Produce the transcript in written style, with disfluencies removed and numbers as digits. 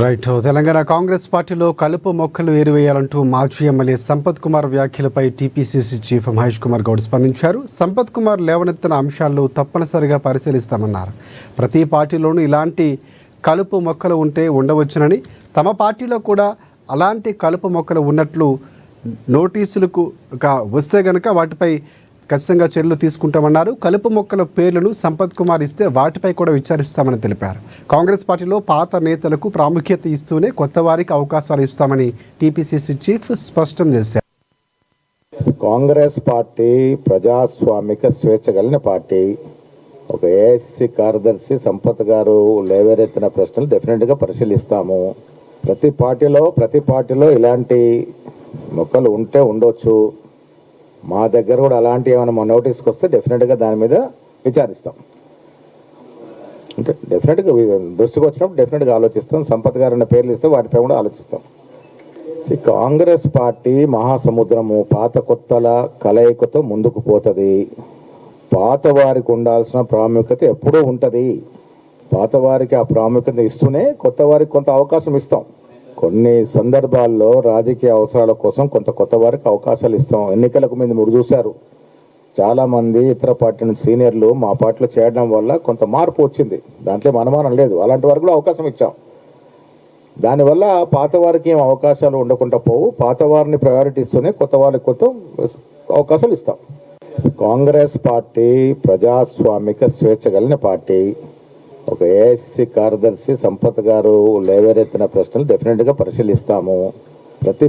Right. Telangana Congress పార్టీలో కలుపు మొక్కలు ఏరివేయాలంటూ మాజీ ఎమ్మెల్యే సంపత్ కుమార్ వ్యాఖ్యలపై టీపీసీసీ చీఫ్ మహేష్ కుమార్ గౌడ్ స్పందించారు. సంపత్ కుమార్ లేవనెత్తిన అంశాలను తప్పనిసరిగా పరిశీలిస్తామన్నారు. ప్రతి పార్టీలోనూ ఇలాంటి కలుపు మొక్కలు ఉంటే ఉండవచ్చునని, తమ పార్టీలో కూడా అలాంటి కలుపు మొక్కలు ఉన్నట్లు నోటీసులకు వస్తే గనక వాటిపై ఖచ్చితంగా చర్యలు తీసుకుంటామన్నారు. కలుపు మొక్కల పేర్లను సంపత్ కుమార్ ఇస్తే వాటిపై కూడా విచారిస్తామని తెలిపారు. కాంగ్రెస్ పార్టీలో పాత నేతలకు ప్రాముఖ్యత ఇస్తూనే కొత్త వారికి అవకాశాలు ఇస్తామని టీపీసీసీ చీఫ్ స్పష్టం చేశారు. కాంగ్రెస్ పార్టీ ప్రజాస్వామిక స్వేచ్ఛ కలిగిన పార్టీ. ఒక ఏఐసీ కార్యదర్శి సంపత్ గారు లేవరెత్తిన ప్రశ్నలు డెఫినెట్గా పరిశీలిస్తాము. ప్రతి పార్టీలో ఇలాంటి మొక్కలు ఉంటే ఉండొచ్చు. మా దగ్గర కూడా అలాంటి ఏమైనా మా నోటీస్కి వస్తే డెఫినెట్గా దాని మీద విచారిస్తాం. అంటే డెఫినెట్గా దృష్టికి వచ్చినప్పుడు డెఫినెట్గా ఆలోచిస్తాం. సంపత్ గారు అన్న పేర్లు ఇస్తే వాటిపై కూడా ఆలోచిస్తాం. కాంగ్రెస్ పార్టీ మహాసముద్రము, పాత కొత్తల కలయికతో ముందుకు పోతుంది. పాత వారికి ఉండాల్సిన ప్రాముఖ్యత ఎప్పుడూ ఉంటుంది. పాత వారికి ఆ ప్రాముఖ్యత ఇస్తూనే కొత్త వారికి కొంత అవకాశం ఇస్తాం. కొన్ని సందర్భాల్లో రాజకీయ అవసరాల కోసం కొత్త వారికి అవకాశాలు ఇస్తాం. ఎన్నికలకు మీరు చూశారు, చాలామంది ఇతర పార్టీ నుంచి సీనియర్లు మా పార్టీలో చేయడం వల్ల కొంత మార్పు వచ్చింది. దాంట్లో అనుమానం లేదు. అలాంటి వారికి కూడా అవకాశం ఇచ్చాం. దానివల్ల పాత వారికి ఏం అవకాశాలు ఉండకుండా పోవు. పాత వారిని ప్రయారిటీ ఇస్తూనే కొత్త వారికి కొత్త అవకాశాలు ఇస్తాం. కాంగ్రెస్ పార్టీ ప్రజాస్వామిక స్వేచ్ఛ కలిగిన పార్టీ. ఒక ఏఐసీ కార్యదర్శి సంపత్ గారు లేవరెత్తిన ప్రశ్నలు డెఫినెట్గా పరిశీలిస్తాము. ప్రతి